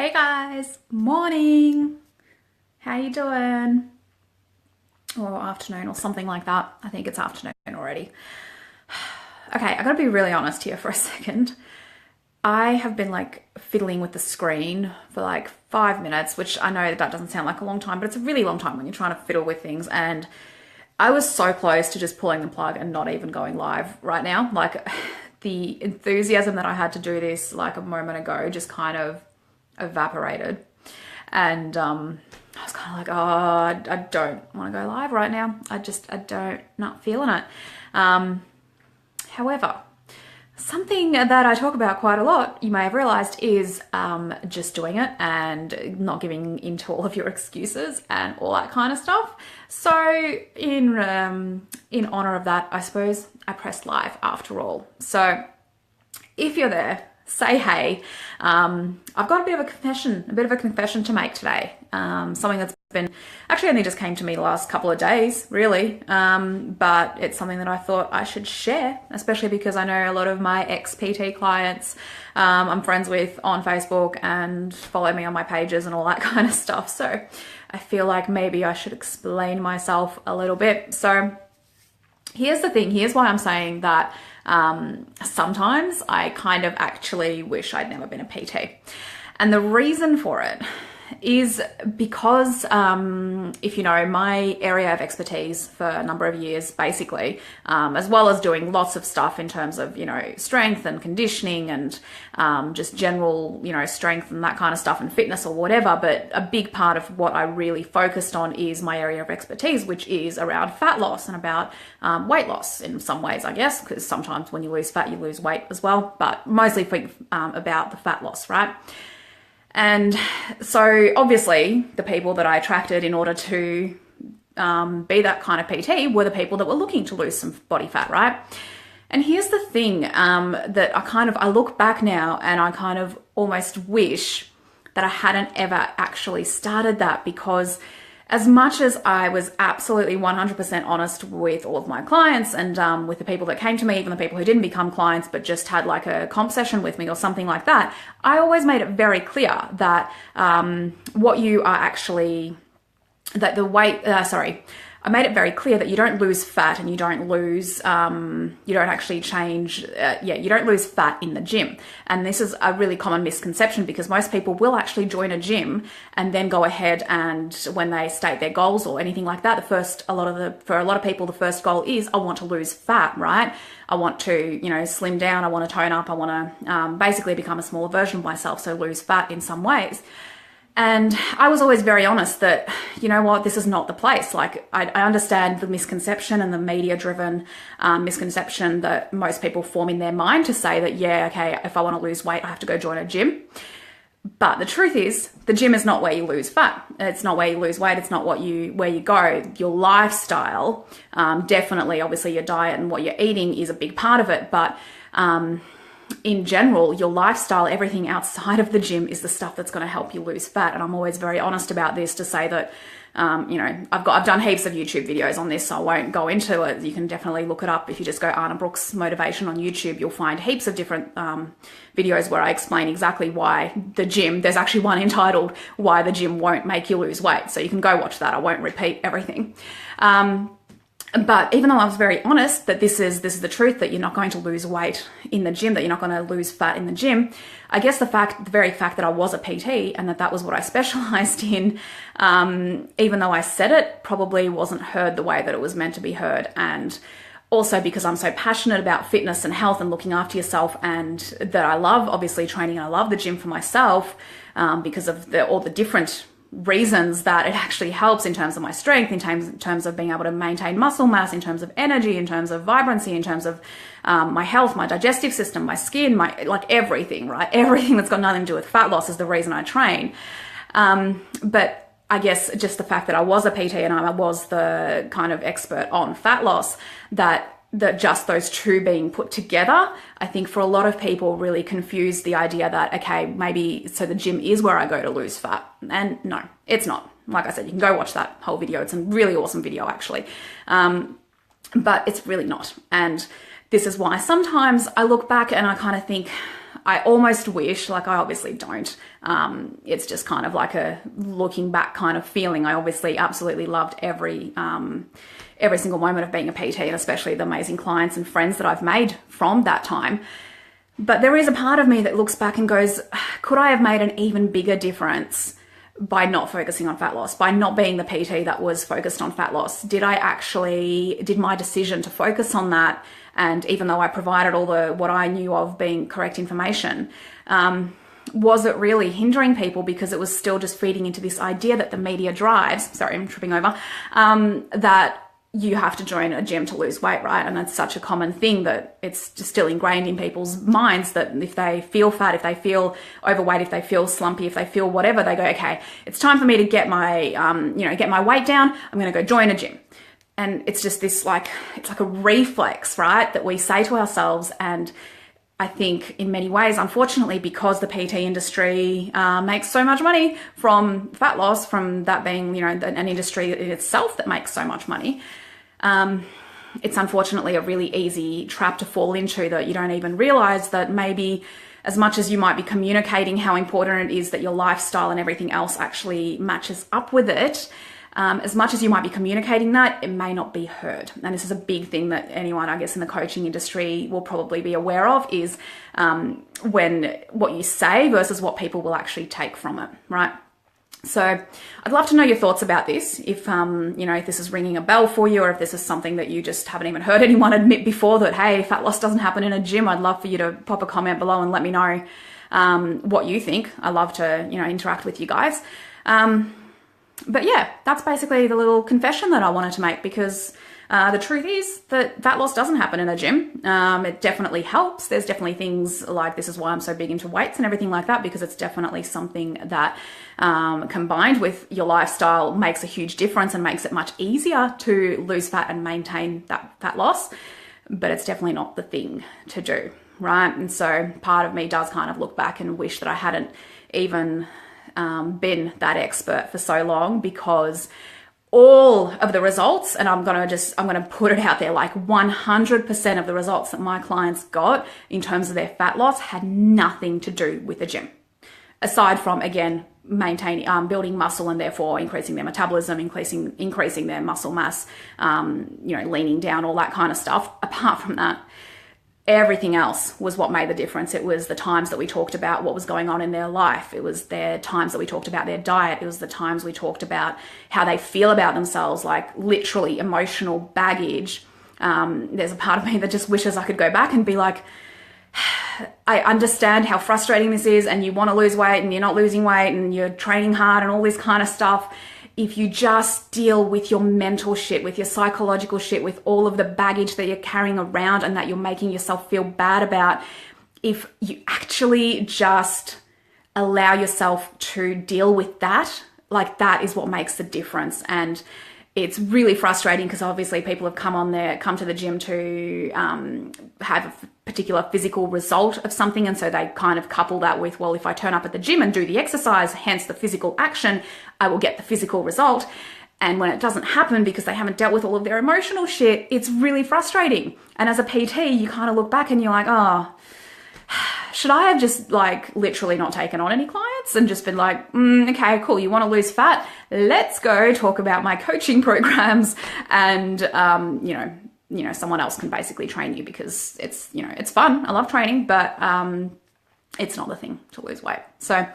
Hey guys, morning. How you doing? Or afternoon or something like that. I think it's afternoon already. Okay, I gotta be really honest here for a second. I have been like fiddling with the screen for like 5 minutes, which I know that doesn't sound like a long time, but it's a really long time when you're trying to fiddle with things. And I was so close to just pulling the plug and not even going live right now. Like the enthusiasm that I had to do this like a moment ago just kind of evaporated. And I was kind of like, oh, I don't want to go live right now. Not feeling it. However, something that I talk about quite a lot, you may have realized, is just doing it and not giving into all of your excuses and all that kind of stuff. So in honor of that, I suppose I pressed live after all. So if you're there, say hey. I've got a bit of a confession to make today. Something that's been actually only just came to me the last couple of days, really. But it's something that I thought I should share, especially because I know a lot of my ex-PT clients I'm friends with on Facebook and follow me on my pages and all that kind of stuff. So I feel like maybe I should explain myself a little bit. So here's the thing. Here's why I'm saying that sometimes I kind of actually wish I'd never been a PT. And the reason for it is because, if you know, my area of expertise for a number of years, basically, as well as doing lots of stuff in terms of, you know, strength and conditioning and just general, you know, strength and that kind of stuff and fitness or whatever. But a big part of what I really focused on is my area of expertise, which is around fat loss and about weight loss in some ways, I guess, because sometimes when you lose fat, you lose weight as well, but mostly about the fat loss, right? And so obviously the people that I attracted in order to be that kind of PT were the people that were looking to lose some body fat, right? And here's the thing that I look back now and I kind of almost wish that I hadn't ever actually started that, because as much as I was absolutely 100% honest with all of my clients and with the people that came to me, even the people who didn't become clients but just had like a comp session with me or something like that, I always made it very clear that what you are actually, that the weight, I made it very clear that you don't lose fat and you don't lose, you don't actually change, you don't lose fat in the gym. And this is a really common misconception, because most people will actually join a gym and then go ahead and when they state their goals or anything like that, for a lot of people, the first goal is, I want to lose fat, right? I want to, you know, slim down, I want to tone up, I want to basically become a smaller version of myself, so lose fat in some ways. And I was always very honest that, you know what, this is not the place. Like, I understand the misconception and the media-driven misconception that most people form in their mind to say that, yeah, okay, if I want to lose weight, I have to go join a gym. But the truth is, the gym is not where you lose fat. It's not where you lose weight. It's not where you go. Your lifestyle, definitely, obviously, your diet and what you're eating is a big part of it. But in general, your lifestyle, everything outside of the gym is the stuff that's going to help you lose fat. And I'm always very honest about this to say that, you know, I've done heaps of YouTube videos on this, so I won't go into it. You can definitely look it up. If you just go Anna Brooks Motivation on YouTube, you'll find heaps of different videos where I explain exactly why the gym, there's actually one entitled Why the Gym Won't Make You Lose Weight. So you can go watch that. I won't repeat everything. But even though I was very honest that this is the truth, that you're not going to lose weight in the gym, that you're not going to lose fat in the gym, I guess the very fact that I was a PT and that was what I specialized in, even though I said it, probably wasn't heard the way that it was meant to be heard. And also because I'm so passionate about fitness and health and looking after yourself, and that I love obviously training and I love the gym for myself because of all the different reasons that it actually helps in terms of my strength, in terms of being able to maintain muscle mass, in terms of energy, in terms of vibrancy, in terms of my health, my digestive system, my skin, like everything, right? Everything that's got nothing to do with fat loss is the reason I train. But I guess just the fact that I was a PT and I was the kind of expert on fat loss, that just those two being put together, I think for a lot of people really confuse the idea that, okay, maybe so the gym is where I go to lose fat. And no, it's not. Like I said, you can go watch that whole video. It's a really awesome video, actually. But it's really not. And this is why sometimes I look back and I kind of think, I almost wish, like I obviously don't, it's just kind of like a looking back kind of feeling. I obviously absolutely loved every single moment of being a PT, and especially the amazing clients and friends that I've made from that time. But there is a part of me that looks back and goes, could I have made an even bigger difference by not focusing on fat loss, by not being the PT that was focused on fat loss? Did my decision to focus on that, and even though I provided all what I knew of being correct information, was it really hindering people because it was still just feeding into this idea that the media drives, sorry, I'm tripping over, that you have to join a gym to lose weight, right? And that's such a common thing that it's just still ingrained in people's minds that if they feel fat, if they feel overweight, if they feel slumpy, if they feel whatever, they go, okay, it's time for me to get my, get my weight down. I'm going to go join a gym. And it's just this it's like a reflex, right? That we say to ourselves. And I think in many ways, unfortunately, because the PT industry makes so much money from fat loss, from that being, an industry in itself that makes so much money, it's unfortunately a really easy trap to fall into, that you don't even realize that maybe as much as you might be communicating how important it is that your lifestyle and everything else actually matches up with it, as much as you might be communicating that, it may not be heard. And this is a big thing that anyone, I guess, in the coaching industry will probably be aware of, is when what you say versus what people will actually take from it, right? So I'd love to know your thoughts about this. If, if this is ringing a bell for you, or if this is something that you just haven't even heard anyone admit before, that, hey, fat loss doesn't happen in a gym. I'd love for you to pop a comment below and let me know what you think. I love to, interact with you guys. But yeah, that's basically the little confession that I wanted to make, because the truth is that fat loss doesn't happen in a gym. It definitely helps. There's definitely things like, this is why I'm so big into weights and everything like that, because it's definitely something that combined with your lifestyle makes a huge difference and makes it much easier to lose fat and maintain that fat loss. But it's definitely not the thing to do, right? And so part of me does kind of look back and wish that I hadn't even been that expert for so long, because all of the results, and I'm going to put it out there, like 100% of the results that my clients got in terms of their fat loss had nothing to do with the gym. Aside from, again, maintaining, building muscle and therefore increasing their metabolism, increasing their muscle mass, leaning down, all that kind of stuff. Apart from that, everything else was what made the difference. It was the times that we talked about what was going on in their life. It was their times that we talked about their diet. It was the times we talked about how they feel about themselves, like literally emotional baggage. There's a part of me that just wishes I could go back and be like, I understand how frustrating this is, and you want to lose weight and you're not losing weight and you're training hard and all this kind of stuff. If you just deal with your mental shit, with your psychological shit, with all of the baggage that you're carrying around and that you're making yourself feel bad about, if you actually just allow yourself to deal with that, like that is what makes the difference. And it's really frustrating because obviously people have come to the gym to have a particular physical result of something. And so they kind of couple that with, well, if I turn up at the gym and do the exercise, hence the physical action, I will get the physical result. And when it doesn't happen because they haven't dealt with all of their emotional shit, it's really frustrating. And as a PT, you kind of look back and you're like, oh, should I have just like literally not taken on any clients and just been like, okay, cool. You want to lose fat? Let's go talk about my coaching programs, and, someone else can basically train you, because it's, it's fun. I love training, but, it's not the thing to lose weight. So,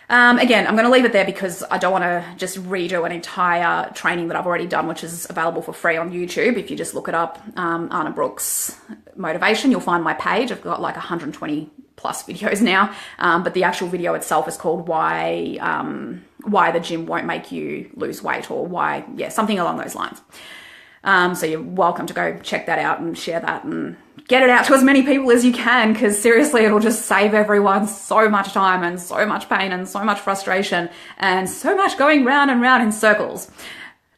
again, I'm going to leave it there because I don't want to just redo an entire training that I've already done, which is available for free on YouTube. If you just look it up, Anna Brooks Motivation, you'll find my page. I've got like 120 plus videos now, but the actual video itself is called why the gym won't make you lose weight, or why, something along those lines. So you're welcome to go check that out and share that and get it out to as many people as you can, because seriously, it'll just save everyone so much time and so much pain and so much frustration and so much going round and round in circles.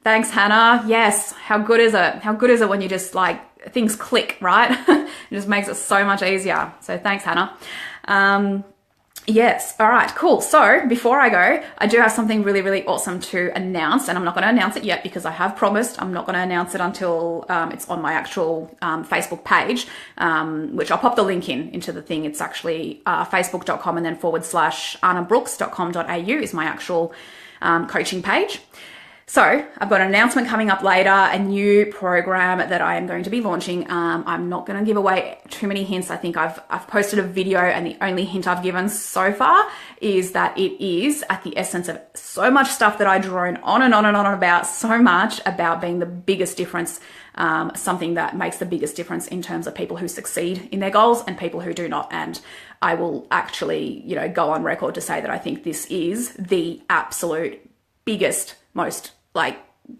Thanks, Hannah. Yes. How good is it? How good is it when you just like things click, right? It just makes it so much easier. So thanks, Hannah. Yes. All right, cool. So before I go, I do have something really, really awesome to announce, and I'm not going to announce it yet because I have promised I'm not going to announce it until it's on my actual Facebook page, which I'll pop the link into the thing. It's actually facebook.com and then /annabrooks.com.au is my actual coaching page. So I've got an announcement coming up later, a new program that I am going to be launching. I'm not going to give away too many hints. I think I've posted a video, and the only hint I've given so far is that it is at the essence of so much stuff that I drone on and on and on about, so much about being the biggest difference, something that makes the biggest difference in terms of people who succeed in their goals and people who do not. And I will actually, go on record to say that I think this is the absolute biggest, most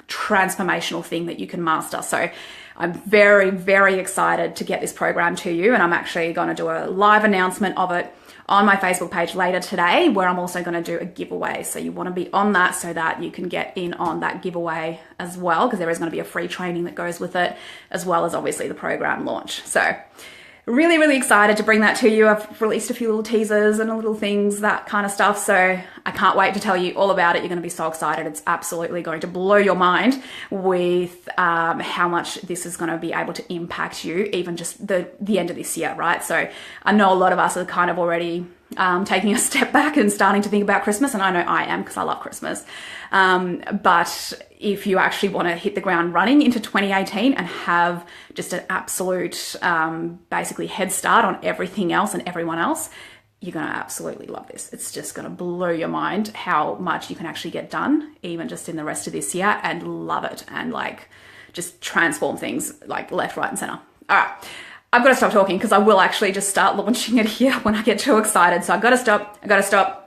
transformational thing that you can master. So I'm very, very excited to get this program to you, and I'm actually going to do a live announcement of it on my Facebook page later today, where I'm also going to do a giveaway. So you want to be on that so that you can get in on that giveaway as well, because there is going to be a free training that goes with it, as well as obviously the program launch. So really, really excited to bring that to you. I've released a few little teasers and little things, that kind of stuff. So I can't wait to tell you all about it. You're going to be so excited. It's absolutely going to blow your mind with how much this is going to be able to impact you, even just the end of this year, right? So I know a lot of us are kind of already taking a step back and starting to think about Christmas. And I know I am, because I love Christmas. But if you actually want to hit the ground running into 2018 and have just an absolute, basically head start on everything else and everyone else, you're going to absolutely love this. It's just going to blow your mind how much you can actually get done, even just in the rest of this year, and love it. And just transform things left, right, and center. All right. I've got to stop talking because I will actually just start launching it here when I get too excited. So I've got to stop.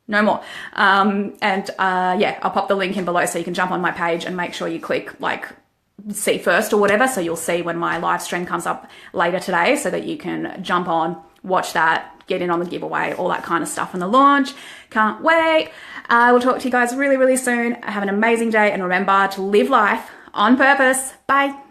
No more. Yeah, I'll pop the link in below so you can jump on my page and make sure you click see first or whatever. So you'll see when my live stream comes up later today, so that you can jump on, watch that, get in on the giveaway, all that kind of stuff on the launch. Can't wait. I will talk to you guys really, really soon. Have an amazing day. And remember to live life on purpose. Bye.